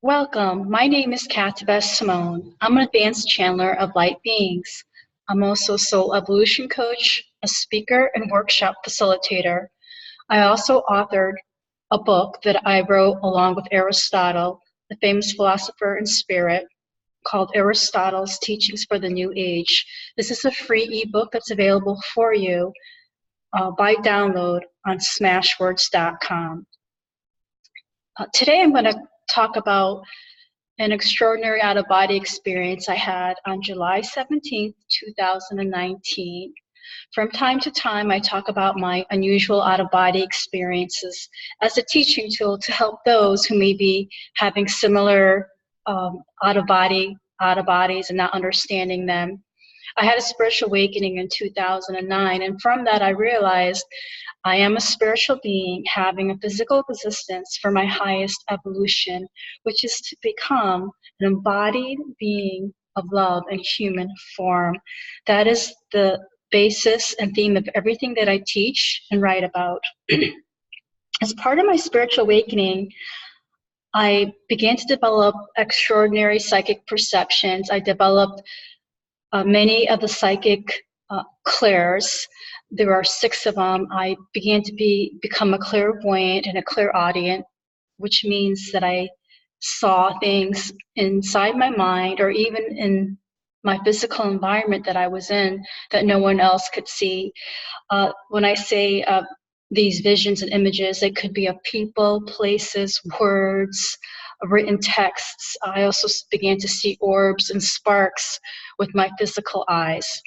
Welcome. My name is Katibe Simmone. I'm an advanced channeler of light beings. I'm also a soul evolution coach, a speaker, and workshop facilitator. I also authored a book that I wrote along with Aristotle, the famous philosopher and spirit, called Aristotle's Teachings for the New Age. This is a free ebook that's available for you by download on smashwords.com. Today I'm going to talk about an extraordinary out-of-body experience I had on July 17th, 2019. From time to time, I talk about my unusual out-of-body experiences as a teaching tool to help those who may be having similar out-of-bodies and not understanding them. I had a spiritual awakening in 2009, and from that I realized I am a spiritual being having a physical existence for my highest evolution, which is to become an embodied being of love in human form. That is the basis and theme of everything that I teach and write about. As part of my spiritual awakening, I began to develop extraordinary psychic perceptions. I developed many of the psychic clairs. There are 6 of them. I began to become a clairvoyant and a clairaudient, which means that I saw things inside my mind or even in my physical environment that I was in that no one else could see. When I say these visions and images, they could be of people, places, words, written texts. I also began to see orbs and sparks with my physical eyes.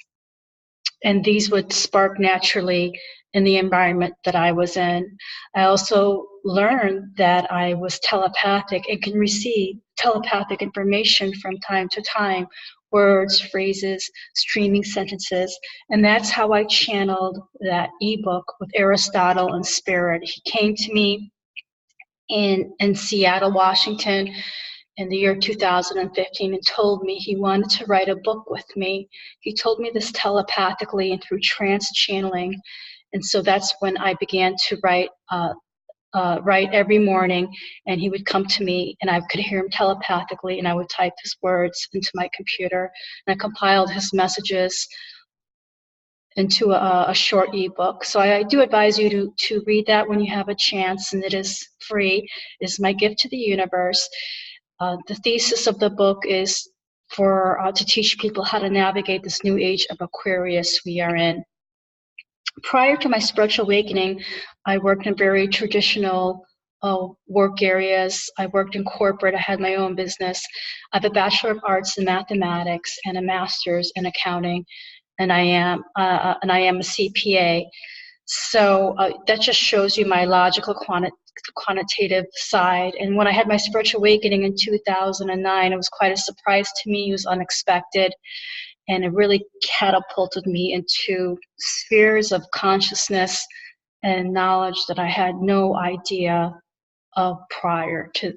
And these would spark naturally in the environment that I was in. I also learned that I was telepathic and can receive telepathic information from time to time, words, phrases, streaming sentences, and that's how I channeled that ebook with Aristotle and Spirit. He came to me in Seattle, Washington, in the year 2015 and told me he wanted to write a book with me. He told me this telepathically and through trance channeling. And so that's when I began to write every morning, and he would come to me and I could hear him telepathically, and I would type his words into my computer, and I compiled his messages into a short ebook. So I do advise you to read that when you have a chance, and it is free. It is my gift to the universe. The thesis of the book is to teach people how to navigate this new age of Aquarius we are in. Prior to my spiritual awakening, I worked in very traditional work areas. I worked in corporate. I had my own business. I have a Bachelor of Arts in Mathematics and a Master's in Accounting, and I am a CPA. So that just shows you my logical quantitative side. And when I had my spiritual awakening in 2009, it was quite a surprise to me. It was unexpected, and it really catapulted me into spheres of consciousness and knowledge that I had no idea of prior to.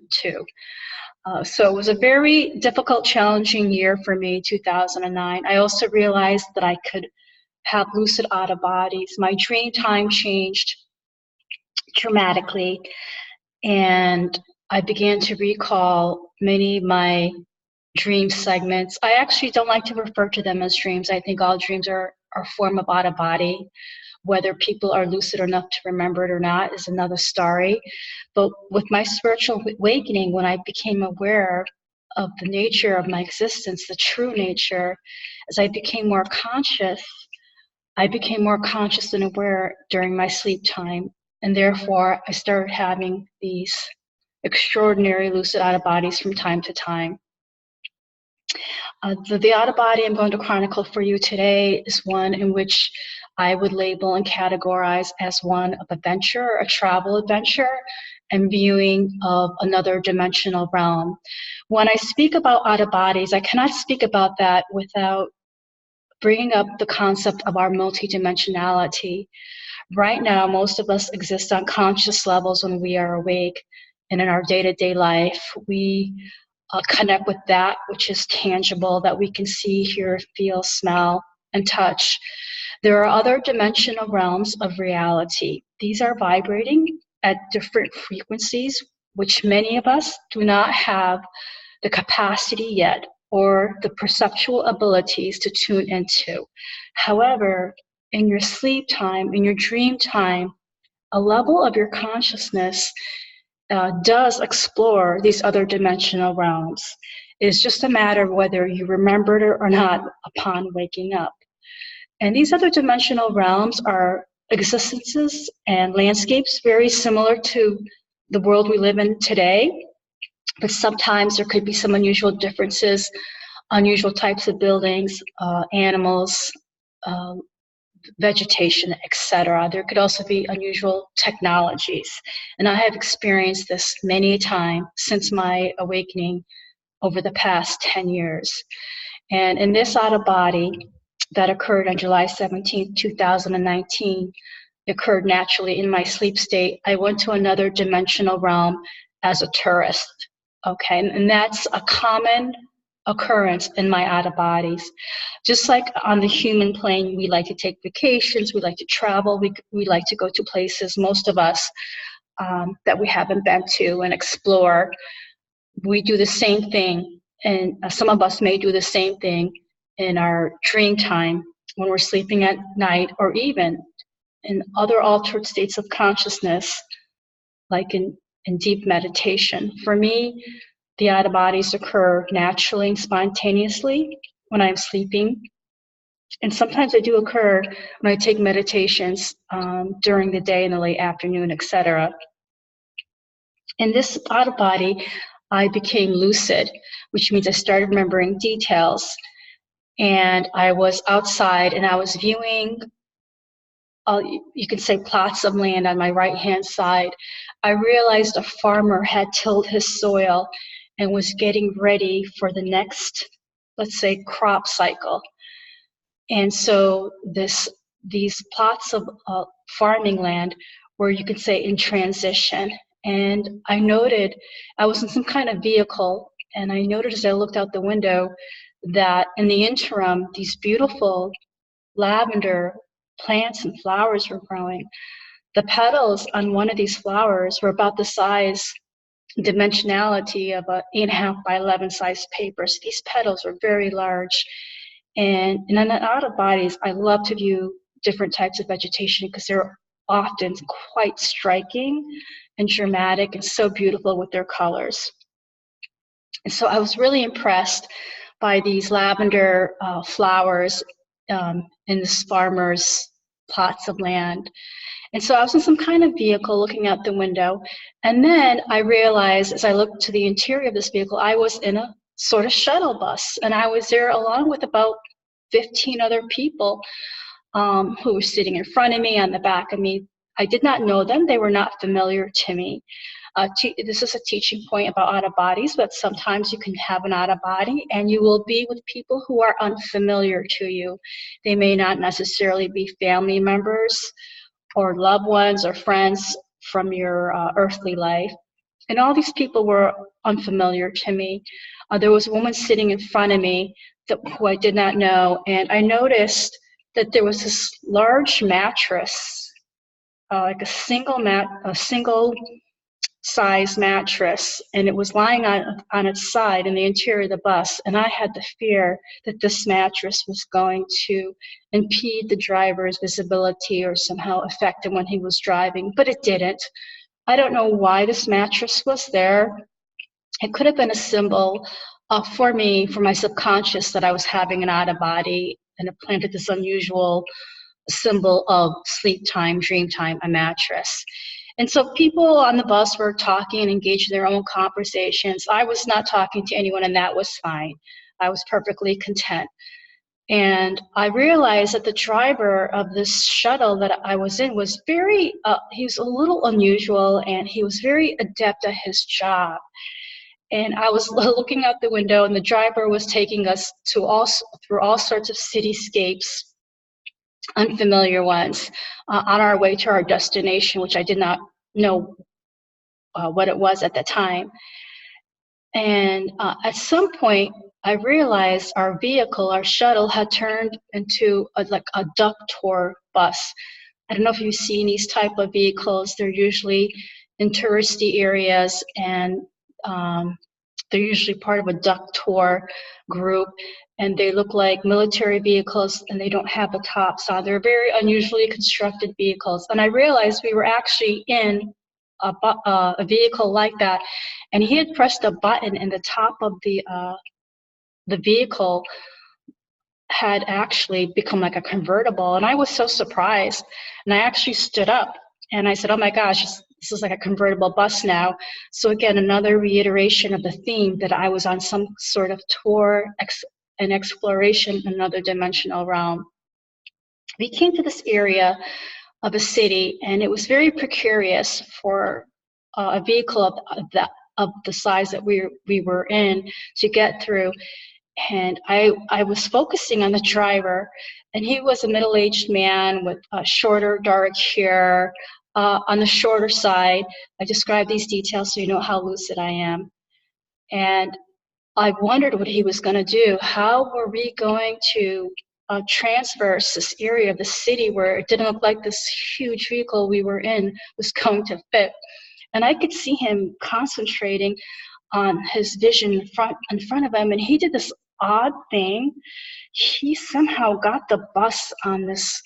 So it was a very difficult, challenging year for me, 2009. I also realized that I could have lucid out-of-bodies. My dream time changed dramatically, and I began to recall many of my dream segments. I actually don't like to refer to them as dreams. I think all dreams are a form of out-of-body. Whether people are lucid enough to remember it or not is another story. But with my spiritual awakening, when I became aware of the nature of my existence, the true nature, as I became more conscious, I became more conscious and aware during my sleep time, and therefore I started having these extraordinary lucid out-of-bodies from time to time. The out-of-body I'm going to chronicle for you today is one in which I would label and categorize as one of adventure, a travel adventure, and viewing of another dimensional realm. When I speak about out-of-bodies, I cannot speak about that without bringing up the concept of our multidimensionality. Right now, most of us exist on conscious levels when we are awake, and in our day-to-day life, we connect with that which is tangible, that we can see, hear, feel, smell, and touch. There are other dimensional realms of reality. These are vibrating at different frequencies which many of us do not have the capacity yet or the perceptual abilities to tune into. However, in your sleep time, in your dream time, a level of your consciousness does explore these other dimensional realms. It's just a matter of whether you remembered it or not upon waking up. And these other dimensional realms are existences and landscapes very similar to the world we live in today, but sometimes there could be some unusual differences, unusual types of buildings, animals, vegetation, etc. There could also be unusual technologies. And I have experienced this many times since my awakening over the past 10 years. And in this out of body that occurred on July 17, 2019, occurred naturally in my sleep state. I went to another dimensional realm as a tourist. Okay, and that's a common occurrence in my out of bodies. Just like on the human plane, we like to take vacations, we like to travel, we like to go to places, most of us, that we haven't been to and explore. We do the same thing, and some of us may do the same thing in our dream time when we're sleeping at night, or even in other altered states of consciousness, like in deep meditation. For me, the out of bodies occur naturally and spontaneously when I'm sleeping. And sometimes they do occur when I take meditations during the day, in the late afternoon, etc. In this out of body, I became lucid, which means I started remembering details. And I was outside and I was viewing, you could say, plots of land on my right-hand side. I realized a farmer had tilled his soil and was getting ready for the next, let's say, crop cycle. And so these plots of farming land were, you could say, in transition. And I noted, I was in some kind of vehicle, and I noted as I looked out the window that in the interim, these beautiful lavender plants and flowers were growing. The petals on one of these flowers were about the size, dimensionality of a 8.5 by 11 size paper. So these petals were very large. And in the out of bodies, I love to view different types of vegetation because they're often quite striking and dramatic and so beautiful with their colors. And so I was really impressed by these lavender flowers in this farmer's plots of land. And so I was in some kind of vehicle looking out the window. And then I realized as I looked to the interior of this vehicle, I was in a sort of shuttle bus. And I was there along with about 15 other people who were sitting in front of me, on the back of me. I did not know them. They were not familiar to me. This is a teaching point about out of bodies, but sometimes you can have an out of body and you will be with people who are unfamiliar to you. They may not necessarily be family members or loved ones or friends from your earthly life. And all these people were unfamiliar to me. There was a woman sitting in front of me who I did not know, and I noticed that there was this large mattress, like a single size mattress, and it was lying on its side in the interior of the bus. And I had the fear that this mattress was going to impede the driver's visibility or somehow affect him when he was driving, but it didn't. I don't know why this mattress was there. It could have been a symbol for me, for my subconscious, that I was having an out of body, and it planted this unusual symbol of sleep time, dream time, a mattress. And so people on the bus were talking and engaged in their own conversations. I was not talking to anyone, and that was fine. I was perfectly content. And I realized that the driver of this shuttle that I was in was he was a little unusual, and he was very adept at his job. And I was looking out the window, and the driver was taking us through all sorts of cityscapes, unfamiliar ones, on our way to our destination, which I did not know what it was at the time. And at some point, I realized our vehicle, our shuttle, had turned into like a duck tour bus. I don't know if you've seen these type of vehicles. They're usually in touristy areas, and they're usually part of a duck tour group, and they look like military vehicles, and they don't have the tops on. They're very unusually constructed vehicles. And I realized we were actually in a vehicle like that, and he had pressed a button, and the top of the vehicle had actually become like a convertible. And I was so surprised, and I actually stood up and I said, oh my gosh, this is like a convertible bus now. So again, another reiteration of the theme that I was on some sort of tour and exploration in another dimensional realm. We came to this area of a city, and it was very precarious for a vehicle of the size that we were in to get through. And I was focusing on the driver, and he was a middle-aged man with shorter, dark hair, on the shorter side. I describe these details so you know how lucid I am. And I wondered what he was going to do. How were we going to transverse this area of the city where it didn't look like this huge vehicle we were in was going to fit? And I could see him concentrating on his vision in front of him, and he did this odd thing. He somehow got the bus on this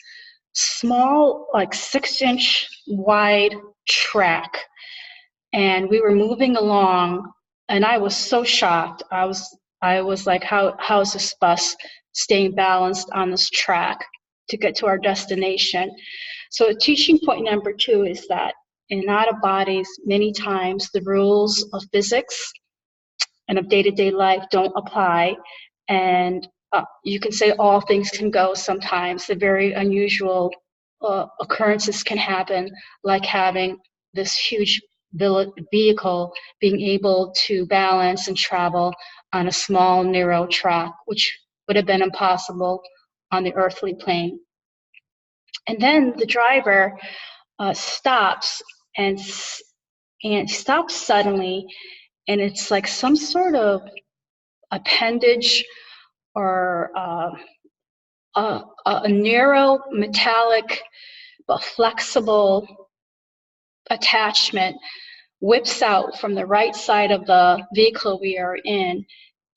small, like 6-inch wide track, and we were moving along, and I was so shocked. I was like, how is this bus staying balanced on this track to get to our destination? So teaching point number 2 is that in out-of-bodies, many times the rules of physics and of day-to-day life don't apply, and you can say all things can go sometimes. The very unusual occurrences can happen, like having this huge vehicle being able to balance and travel on a small, narrow track, which would have been impossible on the earthly plane. And then the driver stops and stops suddenly, and it's like some sort of appendage or a narrow metallic but flexible attachment whips out from the right side of the vehicle we are in,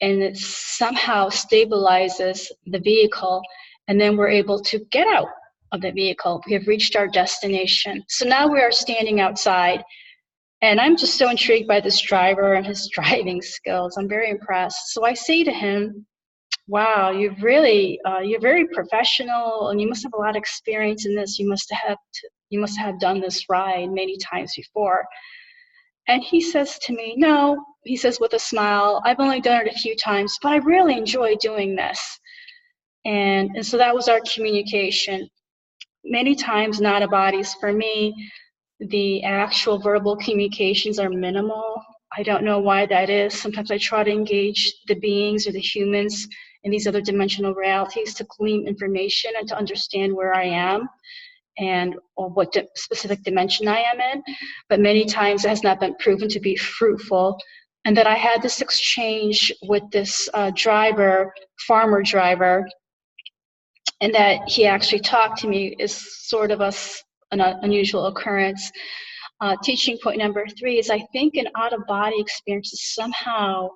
and it somehow stabilizes the vehicle, and then we're able to get out of the vehicle. We have reached our destination. So now we are standing outside, and I'm just so intrigued by this driver and his driving skills. I'm very impressed. So I say to him, wow, you're very professional, and you must have a lot of experience in this. You must have done this ride many times before. And he says to me, no, he says with a smile, I've only done it a few times, but I really enjoy doing this. And so that was our communication. Many times, not bodies for me, the actual verbal communications are minimal. I don't know why that is. Sometimes I try to engage the beings or the humans in these other dimensional realities to glean information and to understand where I am and or what specific dimension I am in. But many times it has not been proven to be fruitful. And that I had this exchange with this farmer driver, and that he actually talked to me is sort of an unusual occurrence. Teaching point number 3 is I think an out-of-body experience is somehow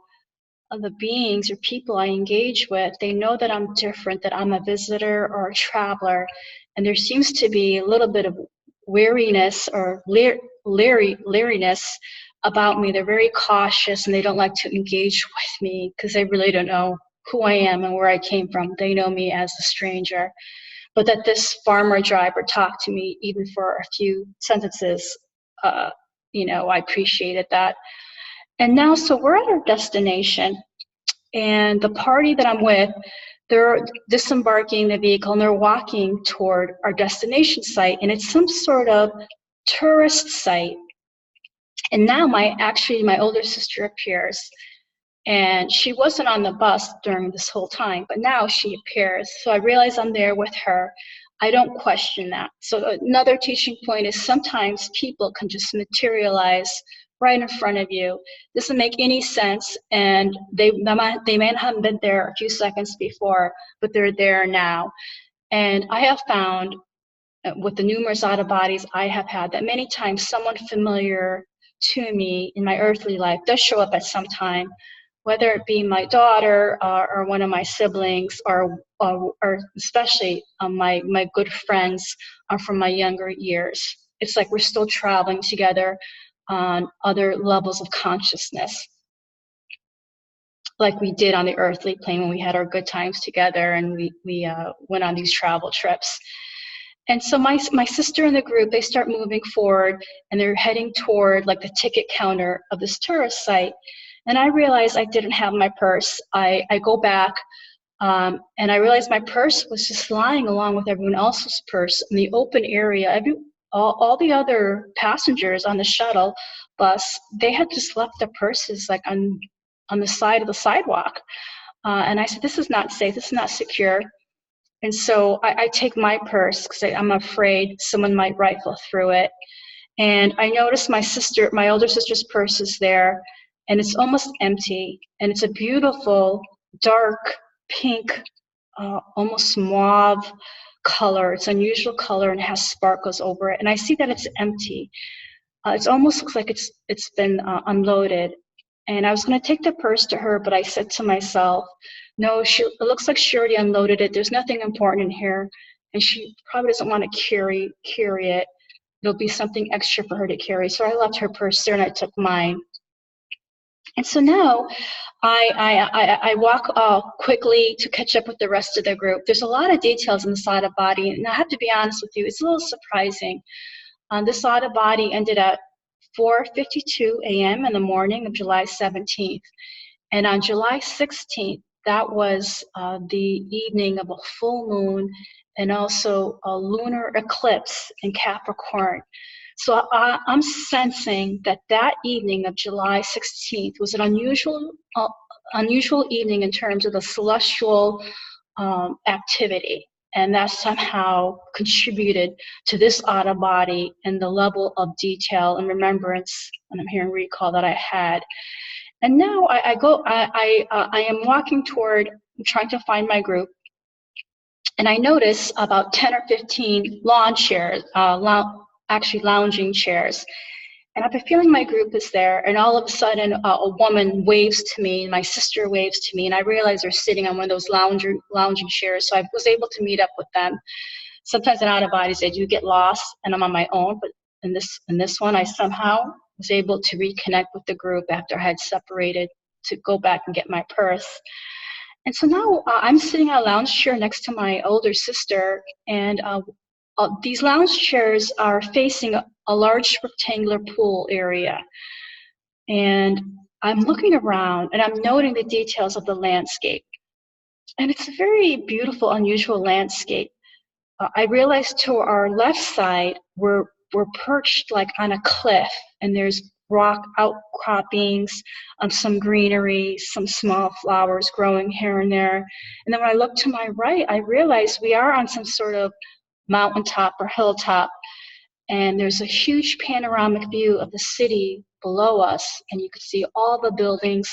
the beings or people I engage with, they know that I'm different, that I'm a visitor or a traveler, and there seems to be a little bit of weariness or leeriness about me. They're very cautious, and they don't like to engage with me because they really don't know who I am and where I came from. They know me as a stranger. But that this farmer driver talked to me even for a few sentences, I appreciated that. And now, so we're at our destination, and the party that I'm with, they're disembarking the vehicle, and they're walking toward our destination site, and it's some sort of tourist site. And now my older sister appears, and she wasn't on the bus during this whole time, but now she appears. So I realize I'm there with her. I don't question that. So another teaching point is sometimes people can just materialize right in front of you. Doesn't make any sense, and they may not have been there a few seconds before, but they're there now. And I have found with the numerous out of bodies I have had, that many times someone familiar to me in my earthly life does show up at some time, whether it be my daughter or one of my siblings, or especially my good friends from my younger years. It's like we're still traveling together on other levels of consciousness, like we did on the earthly plane when we had our good times together and we went on these travel trips. And so my sister and the group, they start moving forward and they're heading toward like the ticket counter of this tourist site. And I realized I didn't have my purse. I go back and I realized my purse was just lying along with everyone else's purse in the open area. All the other passengers on the shuttle bus, they had just left their purses like on the side of the sidewalk. And I said, this is not safe, this is not secure. And so I take my purse because I'm afraid someone might rifle through it. And I noticed my older sister's purse is there, and it's almost empty. And it's a beautiful, dark pink, almost mauve color. It's an unusual color and has sparkles over it. And I see that it's empty. It almost looks like it's been unloaded. And I was going to take the purse to her, but I said to myself, no, it looks like she already unloaded it. There's nothing important in here, and she probably doesn't want to carry it. It'll be something extra for her to carry. So I left her purse there, and I took mine. And so now I walk quickly to catch up with the rest of the group. There's a lot of details in this out of body, and I have to be honest with you, it's a little surprising. This out of body ended at 4:52 a.m. in the morning of July 17th. And on July 16th, that was the evening of a full moon and also a lunar eclipse in Capricorn. So I'm sensing that evening of July 16th was an unusual evening in terms of the celestial activity. And that somehow contributed to this out of body and the level of detail and remembrance, and I'm hearing recall, that I had. And now I am walking toward, trying to find my group, and I notice about 10 or 15 lawn chairs, actually lounging chairs. And I have a feeling my group is there, and all of a sudden a woman waves to me, and my sister waves to me, and I realize they're sitting on one of those lounging chairs, so I was able to meet up with them. Sometimes in out of bodies I do get lost and I'm on my own, but in this one I somehow was able to reconnect with the group after I had separated to go back and get my purse. And so now I'm sitting on a lounge chair next to my older sister, and these lounge chairs are facing a large rectangular pool area. And I'm looking around and I'm noting the details of the landscape. And it's a very beautiful, unusual landscape. I realized to our left side, we're perched like on a cliff, and there's rock outcroppings, some greenery, some small flowers growing here and there. And then when I look to my right, I realize we are on some sort of mountaintop or hilltop, and there's a huge panoramic view of the city below us, and you can see all the buildings.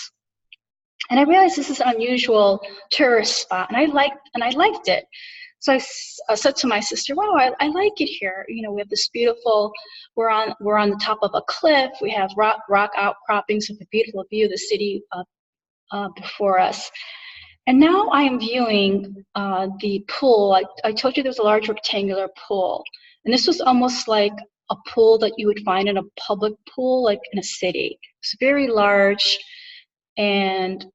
And I realized this is an unusual tourist spot, and I liked it. So I said to my sister, wow, I like it here. You know, we have this beautiful, we're on the top of a cliff. We have rock outcroppings with a beautiful view of the city before us. And now I am viewing the pool. I told you there was a large rectangular pool. And this was almost like a pool that you would find in a public pool, like in a city. It's very large, and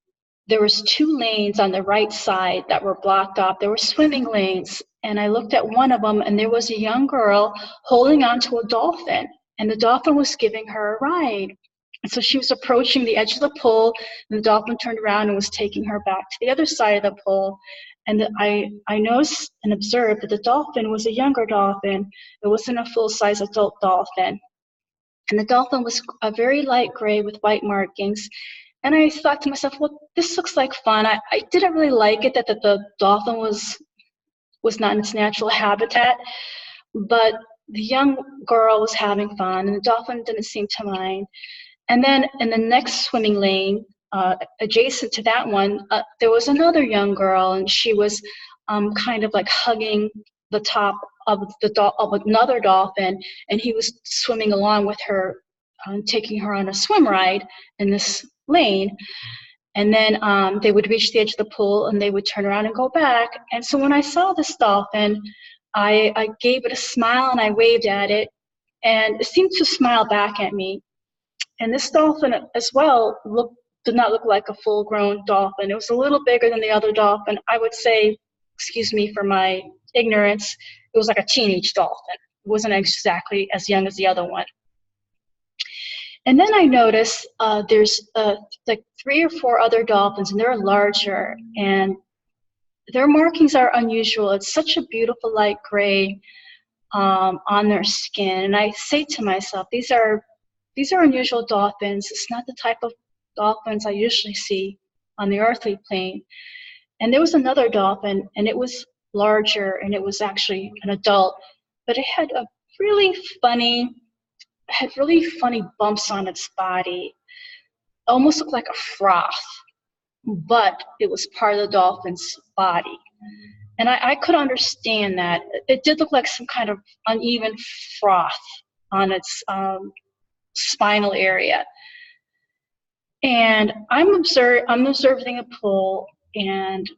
there was 2 lanes on the right side that were blocked off. There were swimming lanes, and I looked at one of them, and there was a young girl holding onto a dolphin, and the dolphin was giving her a ride. And so she was approaching the edge of the pool, and the dolphin turned around and was taking her back to the other side of the pool. And I noticed and observed that the dolphin was a younger dolphin. It wasn't a full-size adult dolphin. And the dolphin was a very light gray with white markings. And I thought to myself, well, this looks like fun. I didn't really like it that the dolphin was not in its natural habitat, but the young girl was having fun, and the dolphin didn't seem to mind. And then in the next swimming lane, adjacent to that one, there was another young girl, and she was kind of like hugging the top of another dolphin, and he was swimming along with her, taking her on a swim ride in this lane. And then they would reach the edge of the pool and they would turn around and go back. And so when I saw this dolphin, I gave it a smile and I waved at it, and it seemed to smile back at me. And this dolphin as well did not look like a full-grown dolphin. It was a little bigger than the other dolphin. I would say, excuse me for my ignorance, it was like a teenage dolphin. It wasn't exactly as young as the other one. And then I noticed there's like 3 or 4 other dolphins, and they're larger, and their markings are unusual. It's such a beautiful light gray on their skin. And I say to myself, these are unusual dolphins. It's not the type of dolphins I usually see on the earthly plane. And there was another dolphin, and it was larger, and it was actually an adult, but it had really funny bumps on its body. Almost looked like a froth, but it was part of the dolphin's body. And I could understand that. It did look like some kind of uneven froth on its spinal area. And I'm observing a pool, and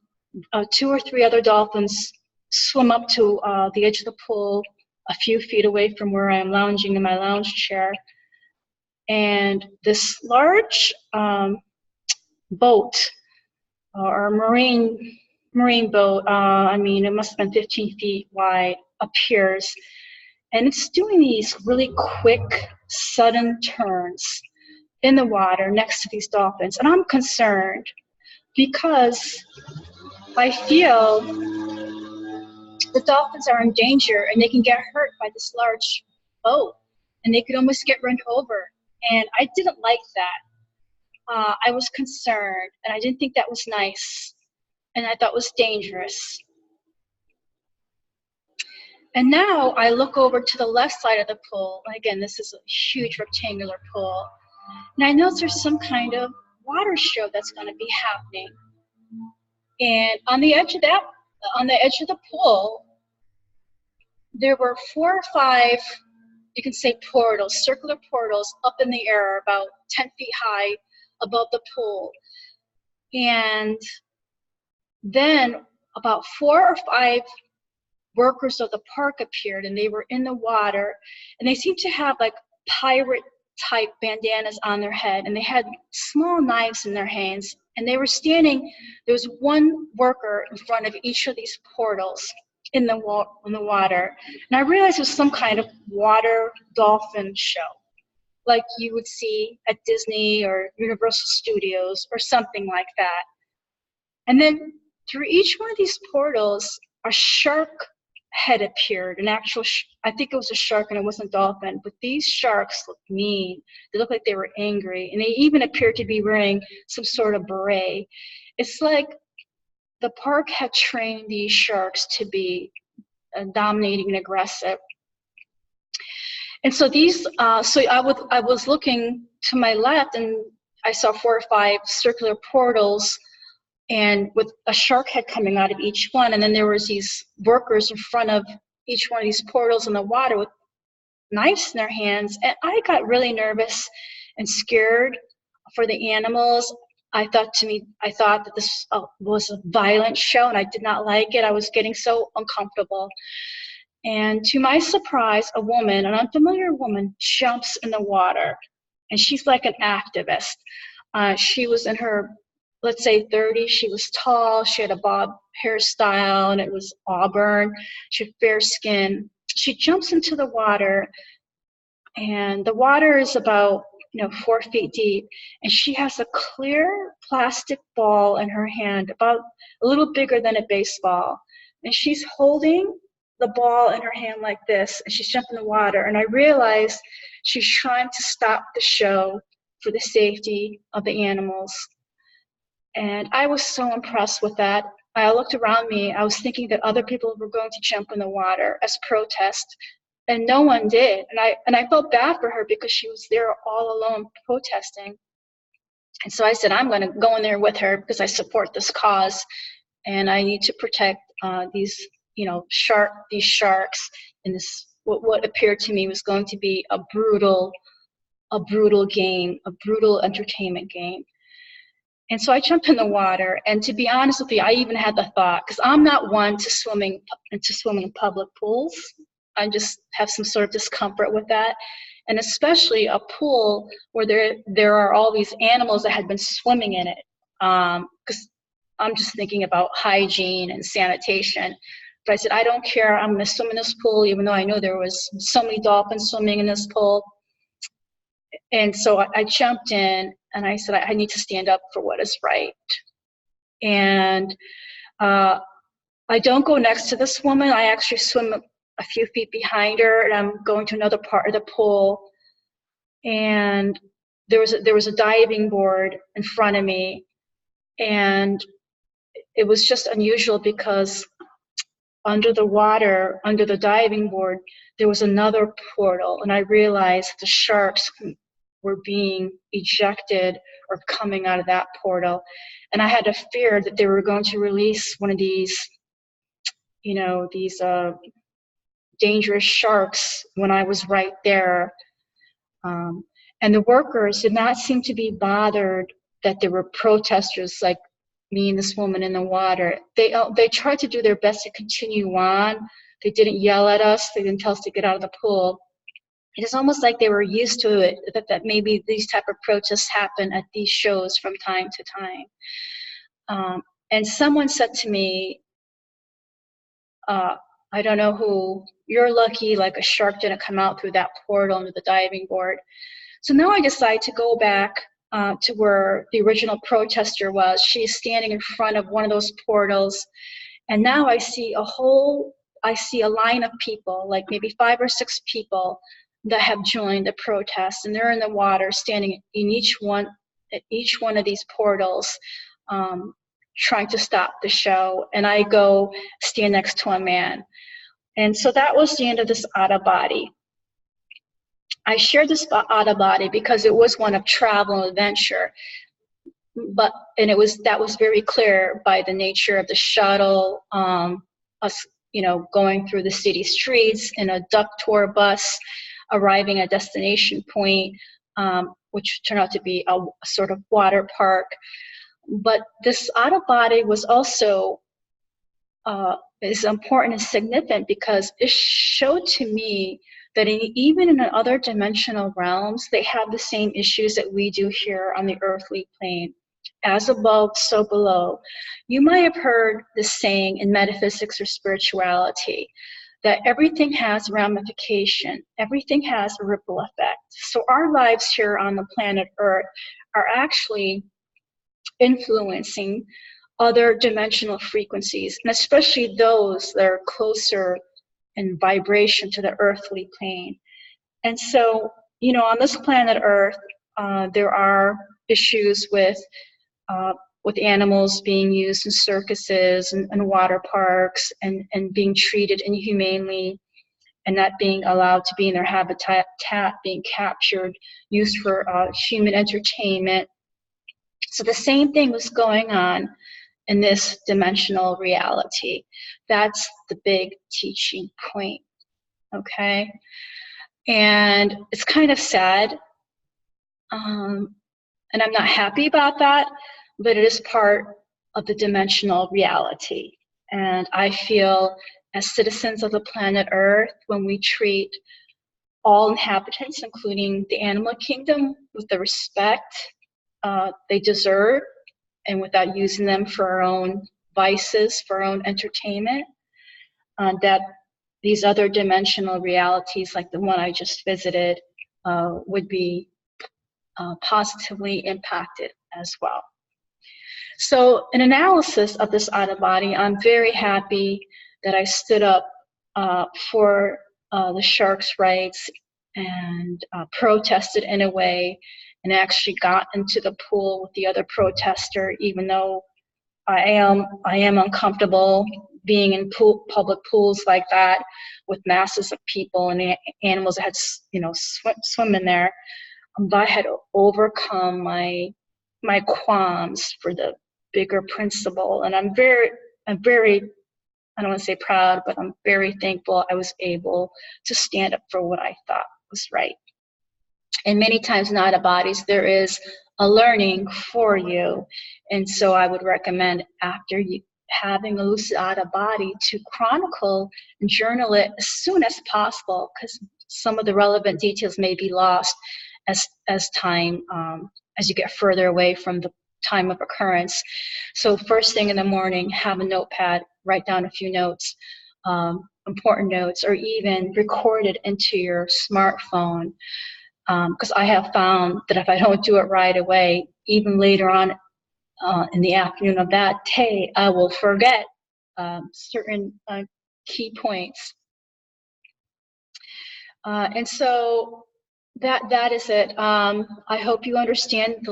2 or 3 other dolphins swim up to the edge of the pool a few feet away from where I am lounging in my lounge chair. And this large boat, or marine boat, I mean, it must have been 15 feet wide, appears. And it's doing these really quick, sudden turns in the water next to these dolphins. And I'm concerned because I feel the dolphins are in danger and they can get hurt by this large boat, and they could almost get run over. And I didn't like that. I was concerned, and I didn't think that was nice, and I thought it was dangerous. And now I look over to the left side of the pool, and again, this is a huge rectangular pool, and I notice there's some kind of water show that's going to be happening. And on the edge of the pool, there were 4 or 5, you can say portals, circular portals up in the air about 10 feet high above the pool. And then about 4 or 5 workers of the park appeared, and they were in the water, and they seemed to have like pirate type bandanas on their head, and they had small knives in their hands, and they were standing. There was one worker in front of each of these portals in the water, and I realized it was some kind of water dolphin show, like you would see at Disney or Universal Studios or something like that. And then through each one of these portals, a shark head appeared, an actual, I think it was a shark and it wasn't a dolphin, but these sharks looked mean. They looked like they were angry, and they even appeared to be wearing some sort of beret. It's like the park had trained these sharks to be dominating and aggressive. And so these, so I was looking to my left, and I saw 4 or 5 circular portals, and with a shark head coming out of each one. And then there was these workers in front of each one of these portals in the water with knives in their hands. And I got really nervous and scared for the animals. I thought that this was a violent show, and I did not like it. I was getting so uncomfortable. And to my surprise, a woman, an unfamiliar woman, jumps in the water, and she's like an activist. She was in her, let's say, 30s. She was tall. She had a bob hairstyle, and it was auburn. She had fair skin. She jumps into the water, and the water is about 4 feet deep, and she has a clear plastic ball in her hand, about a little bigger than a baseball, and she's holding the ball in her hand like this, and she's jumping in the water. And I realized she's trying to stop the show for the safety of the animals. And I was so impressed with that. I looked around me. I was thinking that other people were going to jump in the water as protest, and no one did. And I felt bad for her because she was there all alone protesting. And so I said, I'm going to go in there with her because I support this cause, and I need to protect these these sharks in this, what appeared to me was going to be a brutal game, a brutal entertainment game. And so I jumped in the water, and to be honest with you, I even had the thought, because I'm not one to swim in public pools. I just have some sort of discomfort with that, and especially a pool where there are all these animals that had been swimming in it, because I'm just thinking about hygiene and sanitation. But I said, I don't care, I'm gonna swim in this pool, even though I know there was so many dolphins swimming in this pool. And so I jumped in, and I said, I need to stand up for what is right. And I don't go next to this woman. I actually swim a few feet behind her, and I'm going to another part of the pool. And there was a diving board in front of me, and it was just unusual because under the water, under the diving board, there was another portal, and I realized the sharks were being ejected or coming out of that portal. And I had a fear that they were going to release one of these, dangerous sharks when I was right there. And the workers did not seem to be bothered that there were protesters like me and this woman in the water. They tried to do their best to continue on. They didn't yell at us. They didn't tell us to get out of the pool. It's almost like they were used to it, that maybe these type of protests happen at these shows from time to time. And someone said to me, I don't know who, you're lucky like a shark didn't come out through that portal into the diving board. So now I decide to go back to where the original protester was. She's standing in front of one of those portals, and now I see a line of people, like maybe 5 or 6 people that have joined the protest, and they're in the water, standing in each one of these portals, trying to stop the show. And I go stand next to a man. And so that was the end of this out of body. I shared this out of body because it was one of travel and adventure, that was very clear by the nature of the shuttle, us, going through the city streets in a duck tour bus, arriving at a destination point, which turned out to be a sort of water park. But this out of body was also is important and significant because it showed to me that even in other dimensional realms, they have the same issues that we do here on the earthly plane. As above, so below. You might have heard this saying in metaphysics or spirituality, that everything has ramification, everything has a ripple effect. So our lives here on the planet Earth are actually influencing other dimensional frequencies, and especially those that are closer in vibration to the earthly plane. And so, on this planet Earth, there are issues with animals being used in circuses and water parks and being treated inhumanely and not being allowed to be in their habitat, being captured, used for human entertainment. So the same thing was going on in this dimensional reality. That's the big teaching point, okay? And it's kind of sad, and I'm not happy about that, but it is part of the dimensional reality. And I feel as citizens of the planet Earth, when we treat all inhabitants, including the animal kingdom, with the respect they deserve, and without using them for our own vices, for our own entertainment, that these other dimensional realities, like the one I just visited, would be positively impacted as well. So an analysis of this out of body, I'm very happy that I stood up for the sharks' rights and protested in a way, and actually got into the pool with the other protester, even though I am uncomfortable being in public pools like that with masses of people and animals that had swim in there. But I had overcome my qualms for the bigger principle, and I'm very I don't want to say proud, but I'm very thankful I was able to stand up for what I thought was right. And many times in out of bodies, there is a learning for you. And so I would recommend, after you having a lucid out of body, to chronicle and journal it as soon as possible, because some of the relevant details may be lost as time, as you get further away from the time of occurrence. So first thing in the morning, have a notepad, write down a few notes, important notes, or even record it into your smartphone. Because I have found that if I don't do it right away, even later on in the afternoon of that day, I will forget certain key points. And so that is it. I hope you understand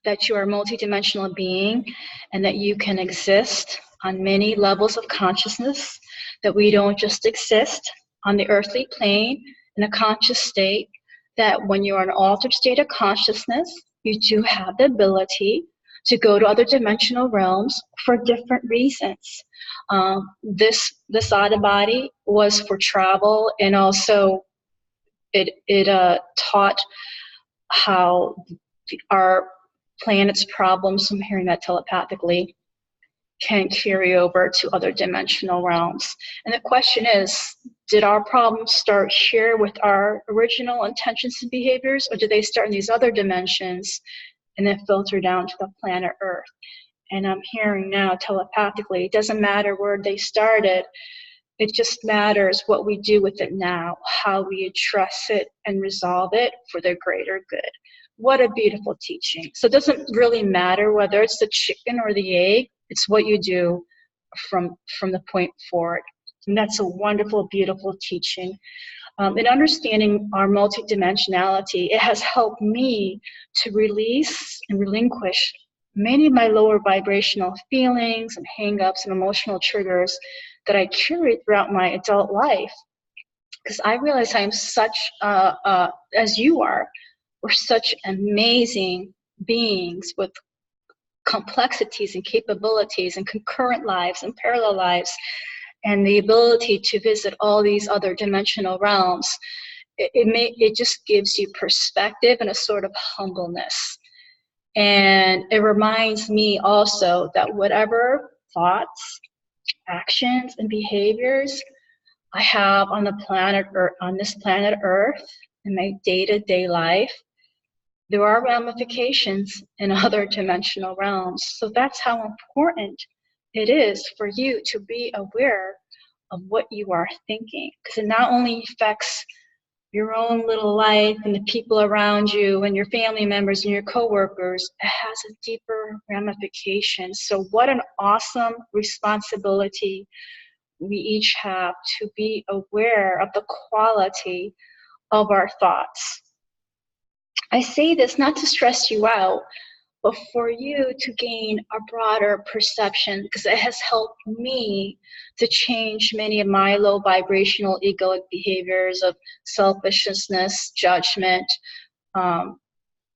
that you are a multidimensional being, and that you can exist on many levels of consciousness, that we don't just exist on the earthly plane in a conscious state, that when you're in an altered state of consciousness, you do have the ability to go to other dimensional realms for different reasons. This out of body was for travel, and also it taught how our planet's problems, I'm hearing that telepathically, can carry over to other dimensional realms. And the question is, did our problems start here with our original intentions and behaviors, or did they start in these other dimensions and then filter down to the planet Earth? And I'm hearing now telepathically, it doesn't matter where they started, it just matters what we do with it now, how we address it and resolve it for the greater good. What a beautiful teaching. So it doesn't really matter whether it's the chicken or the egg, it's what you do from the point forward. And that's a wonderful, beautiful teaching. In understanding our multidimensionality, it has helped me to release and relinquish many of my lower vibrational feelings and hang-ups and emotional triggers that I carried throughout my adult life. Because I realize I'm such, as you are, we're such amazing beings with complexities and capabilities and concurrent lives and parallel lives, and the ability to visit all these other dimensional realms. It just gives you perspective and a sort of humbleness. And it reminds me also that whatever thoughts, actions, and behaviors I have on the planet Earth, on this planet Earth, in my day-to-day life, there are ramifications in other dimensional realms. So that's how important it is for you to be aware of what you are thinking, because it not only affects your own little life and the people around you and your family members and your coworkers, it has a deeper ramification. So what an awesome responsibility we each have to be aware of the quality of our thoughts. I say this not to stress you out, but for you to gain a broader perception, because it has helped me to change many of my low vibrational egoic behaviors of selfishness, judgment,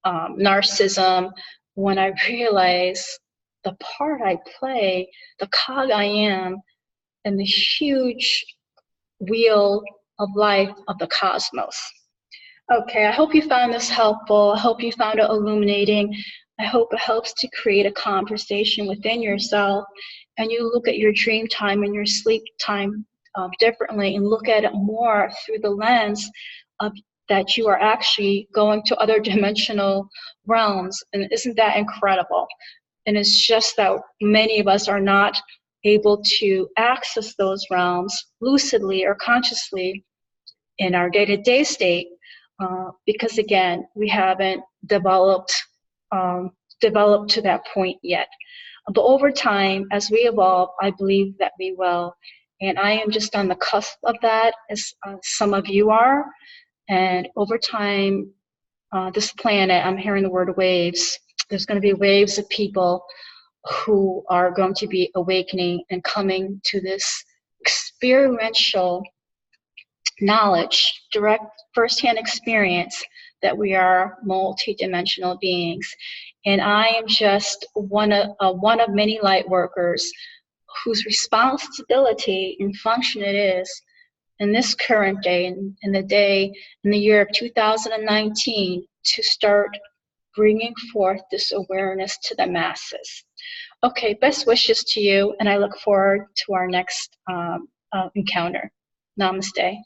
narcissism, when I realize the part I play, the cog I am, in the huge wheel of life of the cosmos. Okay, I hope you found this helpful. I hope you found it illuminating. I hope it helps to create a conversation within yourself, and you look at your dream time and your sleep time differently, and look at it more through the lens of that you are actually going to other dimensional realms. And isn't that incredible? And it's just that many of us are not able to access those realms lucidly or consciously in our day-to-day state, because again, we haven't developed to that point yet. But over time, as we evolve, I believe that we will. And I am just on the cusp of that, as some of you are. And over time, this planet, I'm hearing the word waves. There's going to be waves of people who are going to be awakening and coming to this experiential knowledge, direct firsthand experience that we are multidimensional beings. And I am just one of many light workers whose responsibility and function it is in this current day, in the year of 2019, to start bringing forth this awareness to the masses. Okay, best wishes to you, and I look forward to our next encounter. Namaste.